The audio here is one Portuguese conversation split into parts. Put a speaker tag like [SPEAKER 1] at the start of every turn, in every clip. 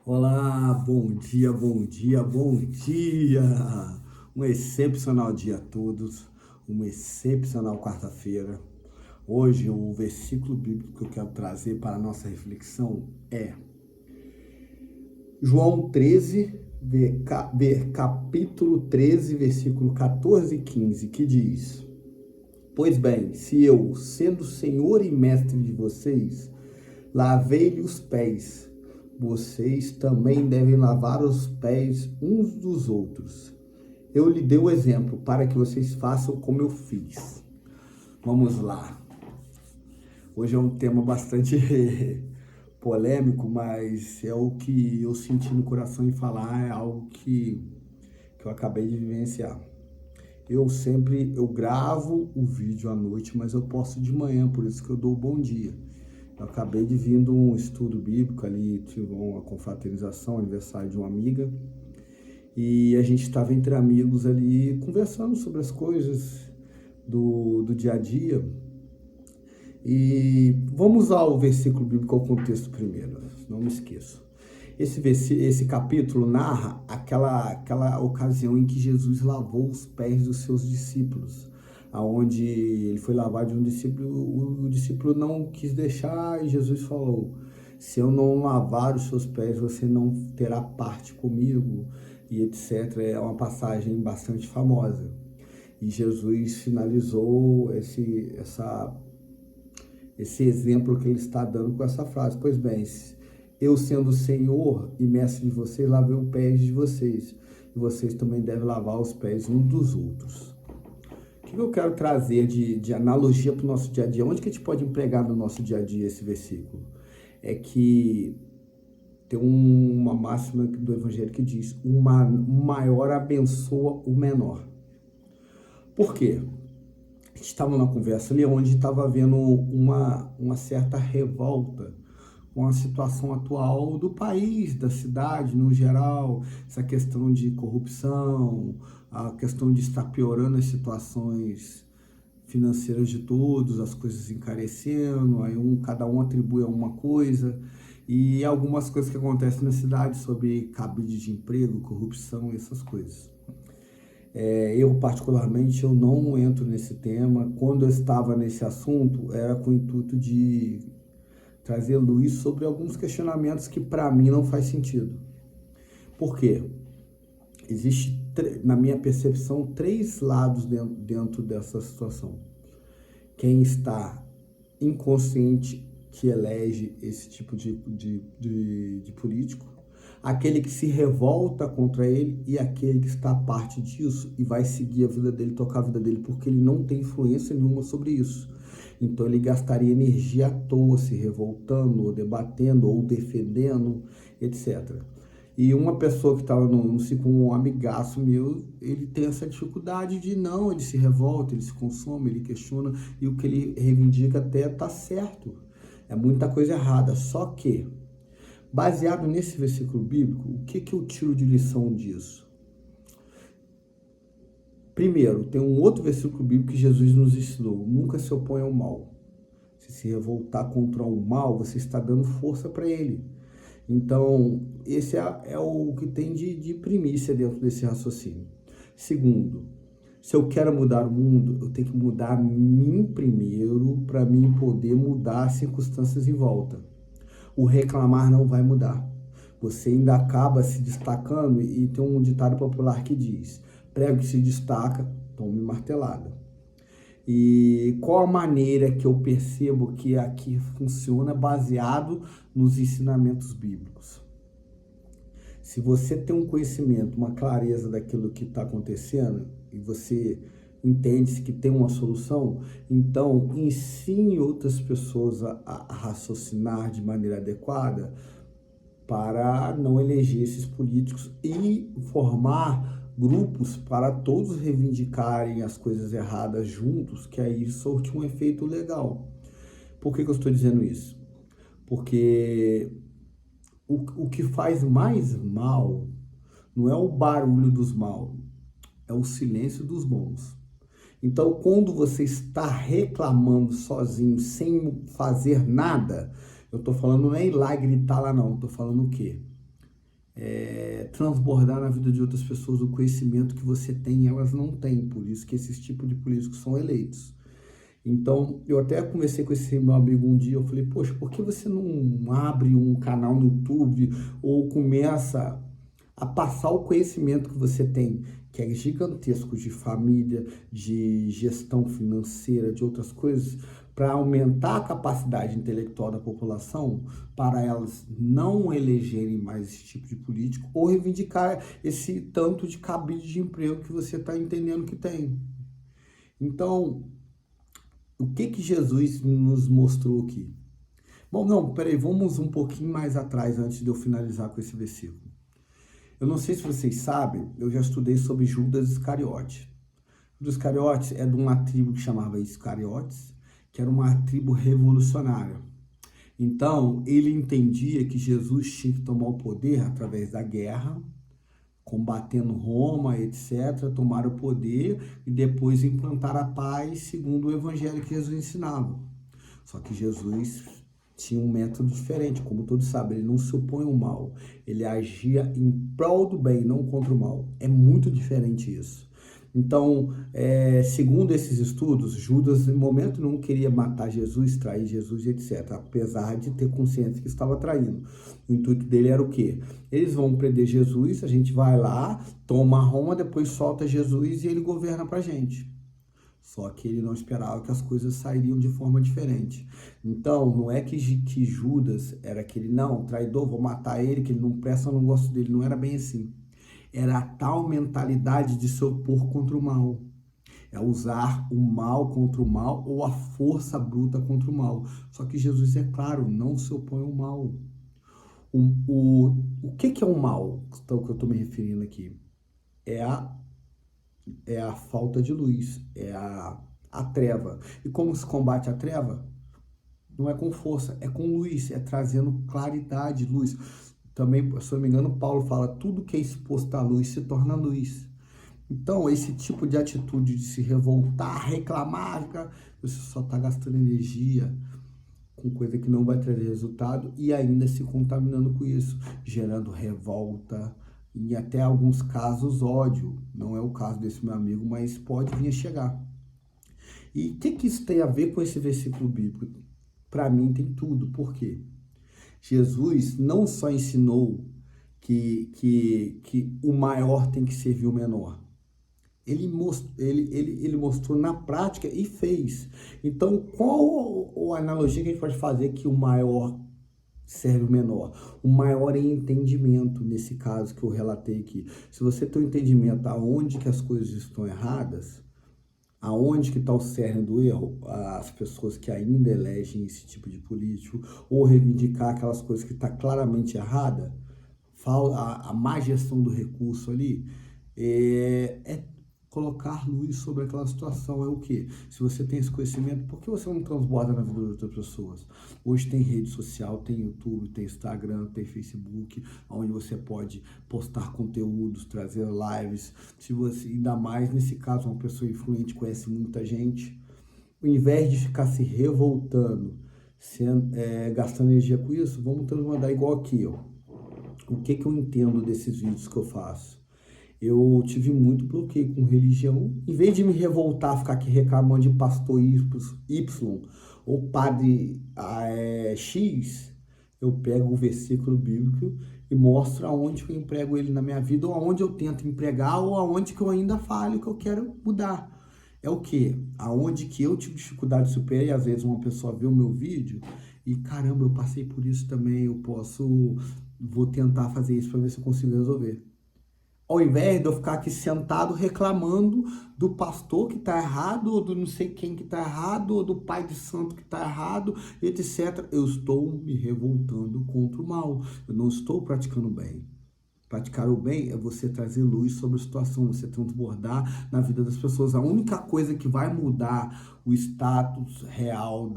[SPEAKER 1] Olá, bom dia, bom dia, bom dia! Um excepcional dia a todos, uma excepcional quarta-feira. Hoje, o versículo bíblico que eu quero trazer para a nossa reflexão é João 13, capítulo 13, versículo 14 e 15, que diz: Pois bem, se eu, sendo Senhor e Mestre de vocês, lavei-lhe os pés, vocês também devem lavar os pés uns dos outros. Eu lhe dei o exemplo para que vocês façam como eu fiz. Vamos lá. Hoje é um tema bastante polêmico, mas é o que eu senti no coração em falar, é algo que eu acabei de vivenciar. Eu gravo o vídeo à noite, mas eu posto de manhã, por isso que eu dou o bom dia. Eu acabei de vir de um estudo bíblico ali, tive uma confraternização, aniversário de uma amiga, e a gente estava entre amigos ali conversando sobre as coisas do dia a dia. E vamos ao versículo bíblico, ao contexto primeiro, não me esqueço. Esse capítulo narra aquela ocasião em que Jesus lavou os pés dos seus discípulos, aonde ele foi lavar de um discípulo, o discípulo não quis deixar e Jesus falou: se eu não lavar os seus pés, você não terá parte comigo, e etc. É uma passagem bastante famosa. E Jesus finalizou esse exemplo que ele está dando com essa frase: pois bem, eu sendo Senhor e Mestre de vocês, lavei os pés de vocês, e vocês também devem lavar os pés uns dos outros. O que eu quero trazer de analogia para o nosso dia a dia? Onde que a gente pode empregar no nosso dia a dia esse versículo? É que tem uma máxima do Evangelho que diz: o maior abençoa o menor. Por quê? A gente estava numa conversa ali onde estava havendo uma certa revolta com a situação atual do país, da cidade no geral, essa questão de corrupção, a questão de estar piorando as situações financeiras de todos, as coisas encarecendo, aí cada um atribui a uma coisa, e algumas coisas que acontecem na cidade sobre cabide de emprego, corrupção e essas coisas. Eu particularmente eu não entro nesse tema. Quando eu estava nesse assunto, era com o intuito de trazer luz sobre alguns questionamentos que para mim não faz sentido. Por quê? Existe, na minha percepção, três lados dentro dessa situação. Quem está inconsciente que elege esse tipo de político, aquele que se revolta contra ele e aquele que está a parte disso e vai seguir a vida dele, tocar a vida dele, porque ele não tem influência nenhuma sobre isso. Então ele gastaria energia à toa se revoltando, ou debatendo, ou defendendo, etc. E uma pessoa que estava no ciclo, um amigaço meu, ele tem essa dificuldade de não, ele se revolta, ele se consome, ele questiona, e o que ele reivindica até está certo. É muita coisa errada, só que, baseado nesse versículo bíblico, o que eu tiro de lição disso? Primeiro, tem um outro versículo bíblico que Jesus nos ensinou: nunca se oponha ao mal. Se revoltar contra o mal, você está dando força para ele. Então, esse é o que tem de primícia dentro desse raciocínio. Segundo, se eu quero mudar o mundo, eu tenho que mudar a mim primeiro, para mim poder mudar as circunstâncias em volta. O reclamar não vai mudar. Você ainda acaba se destacando, e tem um ditado popular que diz: prego que se destaca, tome martelada. E qual a maneira que eu percebo que aqui funciona baseado nos ensinamentos bíblicos? Se você tem um conhecimento, uma clareza daquilo que está acontecendo e você entende que tem uma solução, então ensine outras pessoas a raciocinar de maneira adequada para não eleger esses políticos e formar grupos para todos reivindicarem as coisas erradas juntos, que aí surte um efeito legal. Por que eu estou dizendo isso? Porque o que faz mais mal não é o barulho dos maus, é o silêncio dos bons. Então, quando você está reclamando sozinho, sem fazer nada, eu estou falando não é ir lá e gritar lá não, estou falando o quê? transbordar na vida de outras pessoas o conhecimento que você tem e elas não têm. Por isso que esses tipos de políticos são eleitos. Então, eu até conversei com esse meu amigo um dia, eu falei, poxa, por que você não abre um canal no YouTube ou começa a passar o conhecimento que você tem, que é gigantesco, de família, de gestão financeira, de outras coisas, para aumentar a capacidade intelectual da população, para elas não elegerem mais esse tipo de político ou reivindicar esse tanto de cabide de emprego que você está entendendo que tem. Então, o que Jesus nos mostrou aqui? Bom, não, peraí, vamos um pouquinho mais atrás antes de eu finalizar com esse versículo. Eu não sei se vocês sabem, eu já estudei sobre Judas Iscariote. Judas Iscariote é de uma tribo que chamava Iscariotes, que era uma tribo revolucionária. Então, ele entendia que Jesus tinha que tomar o poder através da guerra, combatendo Roma, etc., tomar o poder e depois implantar a paz segundo o evangelho que Jesus ensinava. Só que Jesus tinha um método diferente, como todos sabem, ele não se opõe ao mal, ele agia em prol do bem, não contra o mal. É muito diferente isso. Então, segundo esses estudos, Judas, em momento nenhum, queria matar Jesus, trair Jesus, etc., apesar de ter consciência que estava traindo. O intuito dele era o quê? Eles vão prender Jesus, a gente vai lá, toma Roma, depois solta Jesus e ele governa pra gente. Só que ele não esperava que as coisas sairiam de forma diferente. Então, não é que Judas era aquele, não, traidor, vou matar ele, que ele não presta, eu não gosto dele. Não era bem assim. Era a tal mentalidade de se opor contra o mal. É usar o mal contra o mal ou a força bruta contra o mal. Só que Jesus, é claro, não se opõe ao mal. O que é o mal, então, que eu estou me referindo aqui? É a falta de luz, é a treva. E como se combate a treva? Não é com força, é com luz, é trazendo claridade, luz. Também, se eu não me engano, Paulo fala, tudo que é exposto à luz se torna luz. Então, esse tipo de atitude de se revoltar, reclamar, você só está gastando energia com coisa que não vai trazer resultado e ainda se contaminando com isso, gerando revolta e até alguns casos ódio. Não é o caso desse meu amigo, mas pode vir a chegar. E o que isso tem a ver com esse versículo bíblico? Para mim tem tudo. Por quê? Jesus não só ensinou que o maior tem que servir o menor. Ele mostrou na prática e fez. Então, qual a analogia que a gente pode fazer que o maior serve o menor? O maior é entendimento, nesse caso que eu relatei aqui. Se você tem um entendimento aonde que as coisas estão erradas, aonde que está o cerne do erro, as pessoas que ainda elegem esse tipo de político, ou reivindicar aquelas coisas que está claramente errada, a má gestão do recurso ali, é colocar luz sobre aquela situação. É o quê? Se você tem esse conhecimento, por que você não transborda na vida de outras pessoas? Hoje tem rede social, tem YouTube, tem Instagram, tem Facebook, onde você pode postar conteúdos, trazer lives. Se você, ainda mais nesse caso, uma pessoa influente conhece muita gente, ao invés de ficar se revoltando, gastando energia com isso, vamos transbordar igual aqui, ó. O que eu entendo desses vídeos que eu faço? Eu tive muito bloqueio com religião. Em vez de me revoltar, ficar aqui reclamando de pastor Y ou padre X, eu pego o versículo bíblico e mostro aonde eu emprego ele na minha vida, ou aonde eu tento empregar, ou aonde que eu ainda falho, que eu quero mudar. É o quê? Aonde que eu tive dificuldade de superar, e às vezes uma pessoa vê o meu vídeo e, caramba, eu passei por isso também, vou tentar fazer isso para ver se eu consigo resolver. Ao invés de eu ficar aqui sentado reclamando do pastor que está errado, ou do não sei quem que está errado, ou do pai de santo que está errado, etc. Eu estou me revoltando contra o mal. Eu não estou praticando o bem. Praticar o bem é você trazer luz sobre a situação, você transbordar na vida das pessoas. A única coisa que vai mudar o status real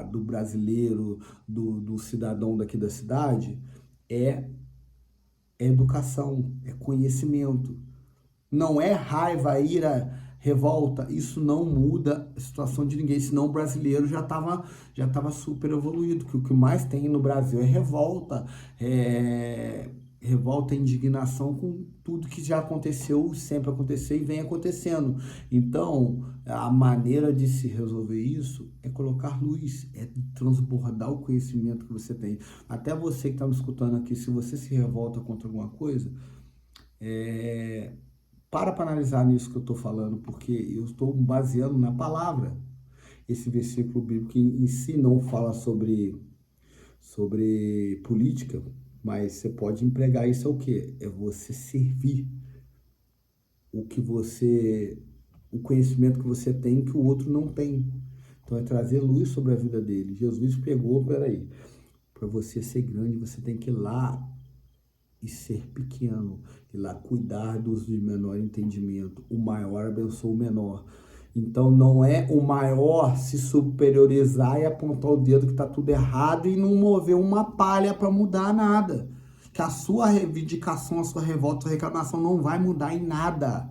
[SPEAKER 1] do brasileiro, do cidadão daqui da cidade, é educação, é conhecimento. Não é raiva, ira, revolta. Isso não muda a situação de ninguém. Senão o brasileiro já tava super evoluído. Que o que mais tem no Brasil é revolta, Revolta é indignação com tudo que já aconteceu, sempre aconteceu e vem acontecendo. Então, a maneira de se resolver isso é colocar luz, é transbordar o conhecimento que você tem. Até você que está me escutando aqui, se você se revolta contra alguma coisa, para analisar nisso que eu estou falando, porque eu estou baseando na palavra. Esse versículo bíblico em si não fala sobre política, mas você pode empregar isso é o quê? É você servir o conhecimento que você tem que o outro não tem. Então é trazer luz sobre a vida dele. Jesus pegou, peraí, para você ser grande, você tem que ir lá e ser pequeno, ir lá cuidar dos de menor entendimento. O maior abençoa o menor. Então não é o maior se superiorizar e apontar o dedo que está tudo errado e não mover uma palha para mudar nada. Que a sua reivindicação, a sua revolta, a sua reclamação não vai mudar em nada.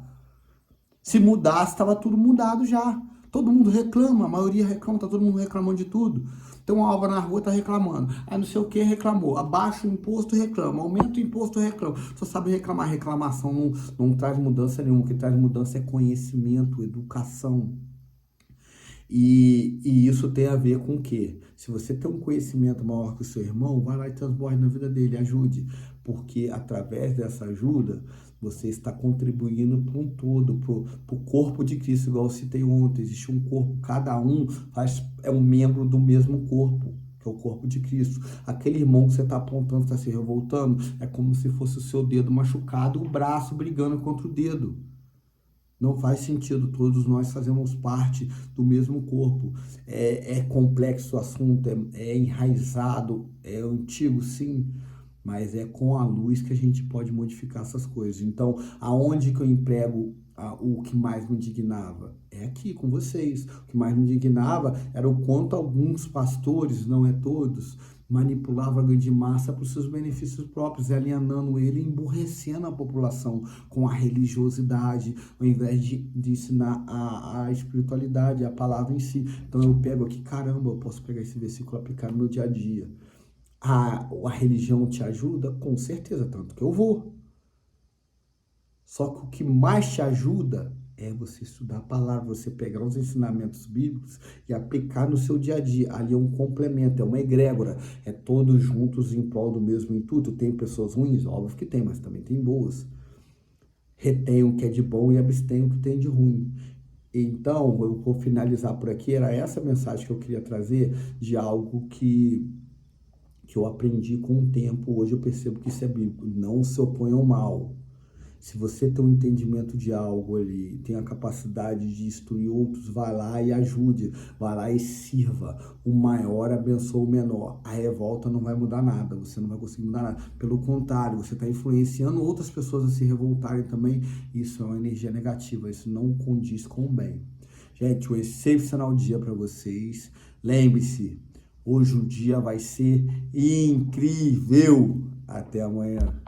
[SPEAKER 1] Se mudasse, estava tudo mudado já. Todo mundo reclama, a maioria reclama, tá todo mundo reclamando de tudo. Então a Alva na rua tá reclamando. Aí não sei o que reclamou. Abaixa o imposto, reclama. Aumenta o imposto, reclama. Só sabe reclamar. Reclamação não traz mudança nenhuma. O que traz mudança é conhecimento, educação. E isso tem a ver com o quê? Se você tem um conhecimento maior que o seu irmão, vai lá e transborde na vida dele, ajude. Porque através dessa ajuda, você está contribuindo para um todo, para o corpo de Cristo, igual eu citei ontem. Existe um corpo, cada um é um membro do mesmo corpo, que é o corpo de Cristo. Aquele irmão que você está apontando, está se revoltando, é como se fosse o seu dedo machucado, o braço brigando contra o dedo. Não faz sentido, todos nós fazemos parte do mesmo corpo. É complexo o assunto, é enraizado, é antigo, sim, mas é com a luz que a gente pode modificar essas coisas. Então, aonde que eu emprego o que mais me indignava? É aqui com vocês. O que mais me indignava era o quanto alguns pastores, não é todos, manipulavam a grande massa para os seus benefícios próprios, alienando ele, emburrecendo a população com a religiosidade, ao invés de ensinar a espiritualidade, a palavra em si. Então eu pego aqui, caramba, eu posso pegar esse versículo e aplicar no meu dia a dia. A religião te ajuda? Com certeza, tanto que eu vou. Só que o que mais te ajuda é você estudar a palavra, você pegar os ensinamentos bíblicos e aplicar no seu dia a dia. Ali é um complemento, é uma egrégora, é todos juntos em prol do mesmo intuito. Tem pessoas ruins? Óbvio que tem, mas também tem boas. Retém o que é de bom e abstém o que tem de ruim. Então, eu vou finalizar por aqui. Era essa mensagem que eu queria trazer de algo que eu aprendi com o tempo. Hoje eu percebo que isso é bíblico. Não se oponha ao mal. Se você tem um entendimento de algo ali, tem a capacidade de instruir outros, vai lá e ajude, vai lá e sirva. O maior abençoa o menor. A revolta não vai mudar nada, você não vai conseguir mudar nada. Pelo contrário, você está influenciando outras pessoas a se revoltarem também. Isso é uma energia negativa, isso não condiz com o bem. Gente, um excepcional dia para vocês. Lembre-se, hoje o dia vai ser incrível. Até amanhã.